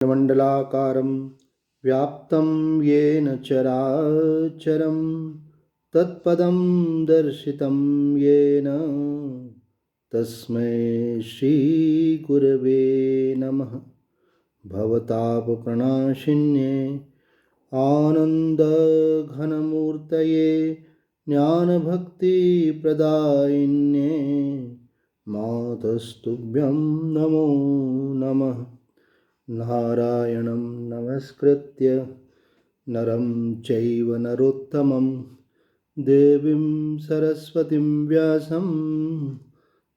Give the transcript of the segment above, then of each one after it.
मंडलाकारं व्याप्तं येन चराचरं तत्पदं दर्शितं येन तस्मै श्रीगुरवे नमः। भवतापप्रणाशिन्ये आनन्दघनमूर्तये ज्ञानभक्तिप्रदायिन्ये मातस्तुभ्यं नमो नमः। नारायणं नमस्कृत्य नरं चैव नरोत्तमं देवीं सरस्वतीं व्यासं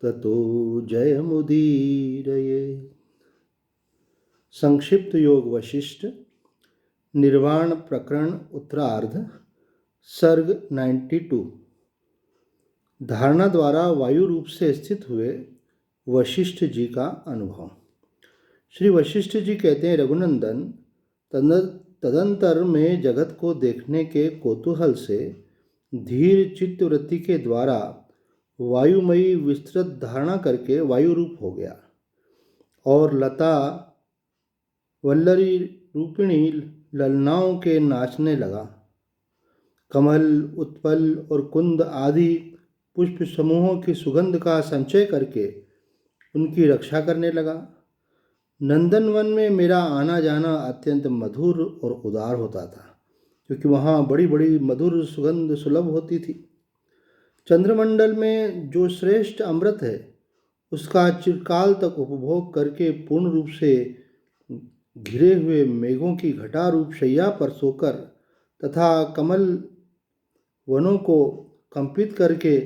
ततो जयमुदीरये। संक्षिप्त योग वशिष्ठ निर्वाण प्रकरण उत्तरार्ध सर्ग 92। धारणा द्वारा वायु रूप से स्थित हुए वशिष्ठ जी का अनुभव। श्री वशिष्ठ जी कहते हैं, रघुनंदन, तदंतर में जगत को देखने के कौतूहल से धीर चित्तवृत्ति के द्वारा वायुमयी विस्तृत धारणा करके वायु रूप हो गया और लता वल्लरी रूपिणी ललनाओं के नाचने लगा। कमल, उत्पल और कुंद आदि पुष्प समूहों की सुगंध का संचय करके उनकी रक्षा करने लगा। नंदनवन में मेरा आना जाना अत्यंत मधुर और उदार होता था, क्योंकि वहाँ बड़ी बड़ी मधुर सुगंध सुलभ होती थी। चंद्रमंडल में जो श्रेष्ठ अमृत है, उसका चिरकाल तक उपभोग करके पूर्ण रूप से घिरे हुए मेघों की घटा रूप शैया पर सोकर तथा कमल वनों को कंपित करके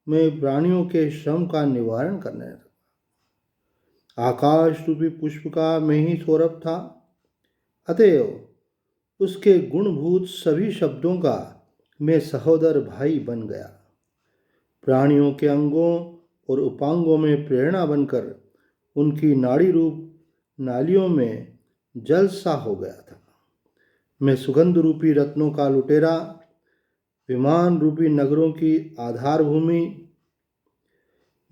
मैं प्राणियों के श्रम का निवारण करने लगा। आकाश रूपी पुष्प का मैं ही सौरभ था, अतएव उसके गुणभूत सभी शब्दों का मैं सहोदर भाई बन गया। प्राणियों के अंगों और उपांगों में प्रेरणा बनकर उनकी नाड़ी रूप नालियों में जल सा हो गया था। मैं सुगंध रूपी रत्नों का लुटेरा, विमान रूपी नगरों की आधार भूमि,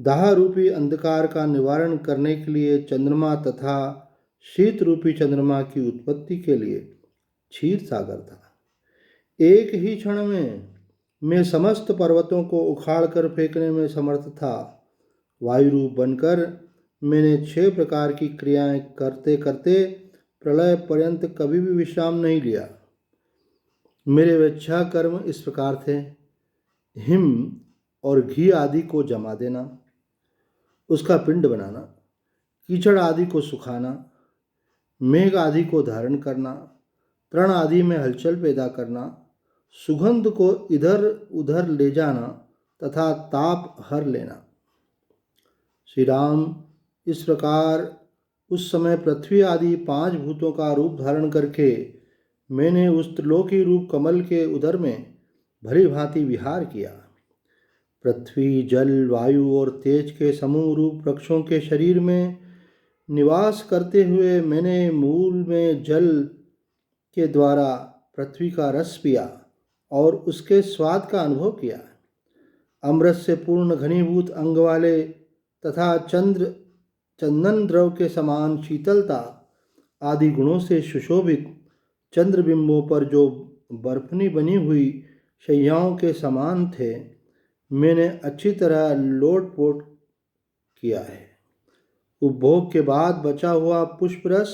दाह रूपी अंधकार का निवारण करने के लिए चंद्रमा तथा शीत रूपी चंद्रमा की उत्पत्ति के लिए क्षीर सागर था। एक ही क्षण में मैं समस्त पर्वतों को उखाड़ कर फेंकने में समर्थ था। वायु रूप बनकर मैंने 6 प्रकार की क्रियाएं करते करते प्रलय पर्यंत कभी भी विश्राम नहीं लिया। मेरे वेच्छा कर्म इस प्रकार थे: हिम और घी आदि को जमा देना, उसका पिंड बनाना, कीचड़ आदि को सुखाना, मेघ आदि को धारण करना, तृण आदि में हलचल पैदा करना, सुगंध को इधर उधर ले जाना तथा ताप हर लेना। श्री राम इस प्रकार उस समय पृथ्वी आदि 5 भूतों का रूप धारण करके मैंने उस त्रिलोकी रूप कमल के उदर में भली भांति विहार किया। पृथ्वी, जल, वायु और तेज के समूह रूप वृक्षों के शरीर में निवास करते हुए मैंने मूल में जल के द्वारा पृथ्वी का रस पिया और उसके स्वाद का अनुभव किया। अमृत से पूर्ण घनीभूत अंग वाले तथा चंदन द्रव के समान शीतलता आदि गुणों से सुशोभित चंद्रबिंबों पर जो बर्फनी बनी हुई शैयाओं के समान थे, मैंने अच्छी तरह लोटपोट किया है। उपभोग के बाद बचा हुआ पुष्परस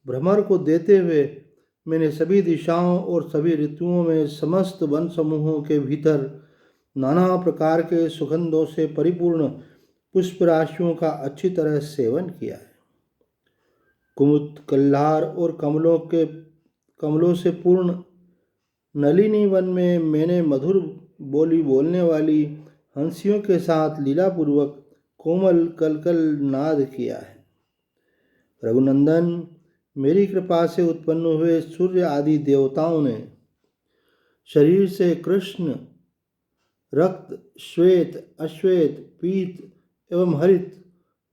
भ्रमर को देते हुए मैंने सभी दिशाओं और सभी ऋतुओं में समस्त वन समूहों के भीतर नाना प्रकार के सुगंधों से परिपूर्ण पुष्प राशियों का अच्छी तरह सेवन किया है। कुमुद, कल्हार और कमलों से पूर्ण नलिनी वन में मैंने मधुर बोली बोलने वाली हंसियों के साथ लीलापूर्वक कोमल कलकल नाद किया है। रघुनंदन, मेरी कृपा से उत्पन्न हुए सूर्य आदि देवताओं ने शरीर से कृष्ण, रक्त, श्वेत, अश्वेत, पीत एवं हरित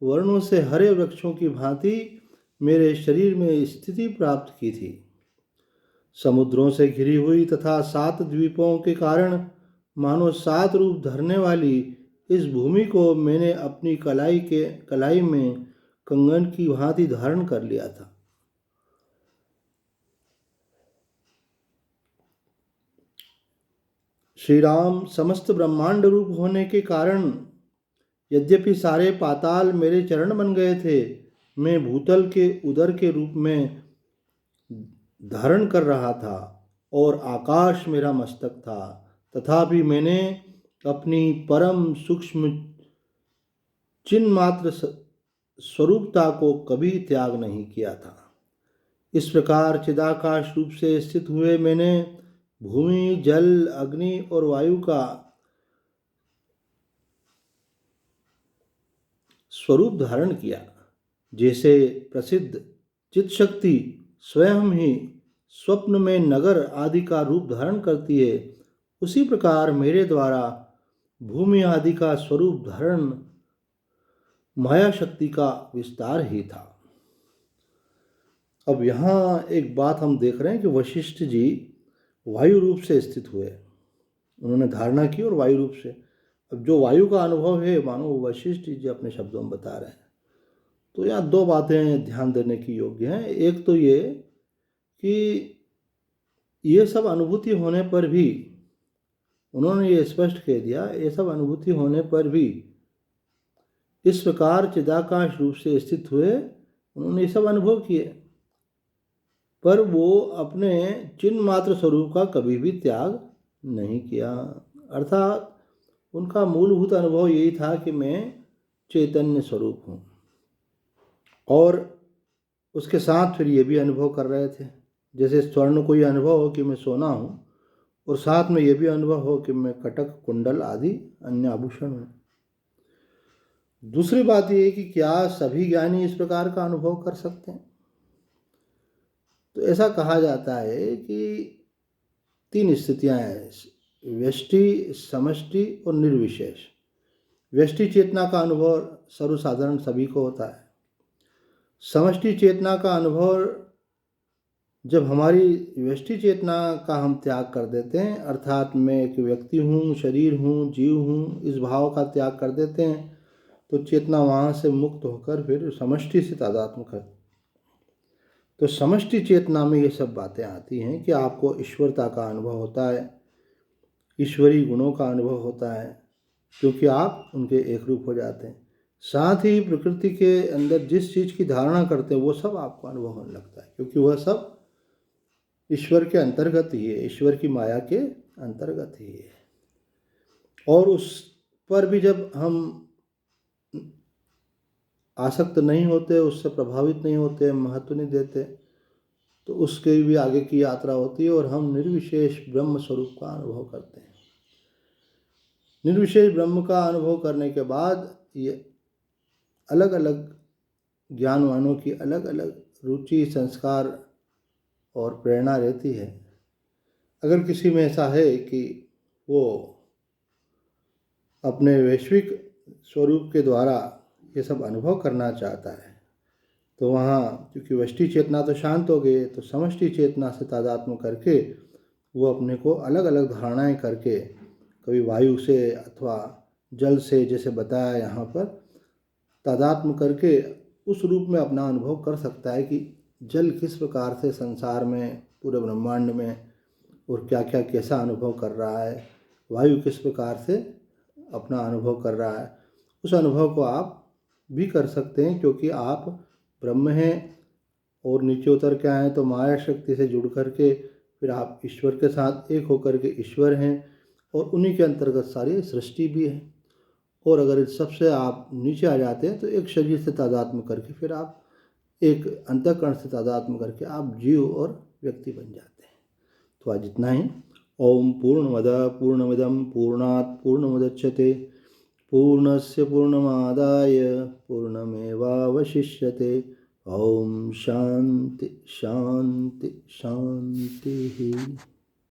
वर्णों से हरे वृक्षों की भांति मेरे शरीर में स्थिति प्राप्त की थी। समुद्रों से घिरी हुई तथा 7 द्वीपों के कारण मानो 7 रूप धरने वाली इस भूमि को मैंने अपनी कलाई में कंगन की भांति धारण कर लिया था। श्री राम समस्त ब्रह्मांड रूप होने के कारण यद्यपि सारे पाताल मेरे चरण बन गए थे, मैं भूतल के उदर के रूप में धारण कर रहा था और आकाश मेरा मस्तक था, तथापि मैंने अपनी परम सूक्ष्म चिन्ह मात्र स्वरूपता को कभी त्याग नहीं किया था। इस प्रकार चिदाकाश रूप से स्थित हुए मैंने भूमि, जल, अग्नि और वायु का स्वरूप धारण किया। जैसे प्रसिद्ध चित शक्ति स्वयं ही स्वप्न में नगर आदि का रूप धारण करती है, उसी प्रकार मेरे द्वारा भूमि आदि का स्वरूप धारण माया शक्ति का विस्तार ही था। अब यहाँ एक बात हम देख रहे हैं कि वशिष्ठ जी वायु रूप से स्थित हुए, उन्होंने धारणा की और वायु रूप से। अब जो वायु का अनुभव है मानो वशिष्ठ जी अपने शब्दों में बता रहे हैं। तो यहाँ दो बातें ध्यान देने की योग्य हैं। एक तो ये कि ये सब अनुभूति होने पर भी उन्होंने ये स्पष्ट कह दिया, ये सब अनुभूति होने पर भी इस प्रकार चिदाकाश रूप से स्थित हुए, उन्होंने ये सब अनुभव किए, पर वो अपने चिन्ह मात्र स्वरूप का कभी भी त्याग नहीं किया। अर्थात उनका मूलभूत अनुभव यही था कि मैं चैतन्य स्वरूप हूँ, और उसके साथ फिर ये भी अनुभव कर रहे थे, जैसे स्वर्ण को ये अनुभव हो कि मैं सोना हूँ, और साथ में ये भी अनुभव हो कि मैं कटक, कुंडल आदि अन्य आभूषण हूँ। दूसरी बात ये है कि क्या सभी ज्ञानी इस प्रकार का अनुभव कर सकते हैं? तो ऐसा कहा जाता है कि 3 स्थितियां हैं, व्यष्टि, समष्टि और निर्विशेष। व्यष्टि चेतना का अनुभव सर्वसाधारण सभी को होता है। समष्टि चेतना का अनुभव जब हमारी व्यष्टि चेतना का हम त्याग कर देते हैं, अर्थात मैं एक व्यक्ति हूँ, शरीर हूँ, जीव हूँ, इस भाव का त्याग कर देते हैं, तो चेतना वहाँ से मुक्त होकर फिर समष्टि से तादात्म्य करती। तो समष्टि चेतना में ये सब बातें आती हैं कि आपको ईश्वरता का अनुभव होता है, ईश्वरीय गुणों का अनुभव होता है, क्योंकि आप उनके एक रूप हो जाते हैं। साथ ही प्रकृति के अंदर जिस चीज़ की धारणा करते हैं वो सब आपको अनुभव होने लगता है, क्योंकि वह सब ईश्वर के अंतर्गत ही है, ईश्वर की माया के अंतर्गत ही है। और उस पर भी जब हम आसक्त नहीं होते, उससे प्रभावित नहीं होते, महत्व नहीं देते, तो उसके भी आगे की यात्रा होती है और हम निर्विशेष ब्रह्म स्वरूप का अनुभव करते हैं। निर्विशेष ब्रह्म का अनुभव करने के बाद ये अलग अलग ज्ञानवानों की अलग अलग रुचि, संस्कार और प्रेरणा रहती है। अगर किसी में ऐसा है कि वो अपने वैश्विक स्वरूप के द्वारा ये सब अनुभव करना चाहता है, तो वहाँ क्योंकि व्यष्टि चेतना तो शांत हो गई, तो समष्टि चेतना से तादात्म्य करके वो अपने को अलग अलग धारणाएं करके, कभी वायु से अथवा जल से, जैसे बताया यहाँ पर, तादात्म्य करके उस रूप में अपना अनुभव कर सकता है कि जल किस प्रकार से संसार में, पूरे ब्रह्मांड में, और क्या क्या कैसा अनुभव कर रहा है, वायु किस प्रकार से अपना अनुभव कर रहा है। उस अनुभव को आप भी कर सकते हैं, क्योंकि आप ब्रह्म हैं और नीचे उतर के आए तो माया शक्ति से जुड़ करके फिर आप ईश्वर के साथ एक होकर के ईश्वर हैं, और उन्हीं के अंतर्गत सारी सृष्टि भी है। और अगर इस सबसे आप नीचे आ जाते हैं तो एक शरीर से तादात्म्य करके फिर आप एक अंतःकरण से तादात्म्य करके आप जीव और व्यक्ति बन जाते हैं। तो आज इतना ही। ओम पूर्णमदः पूर्णमिदं पूर्णात् पूर्णमुदच्यते पूर्णस्य पूर्णमादाय पूर्णमेवावशिष्यते। ओम शांति शांति शांति।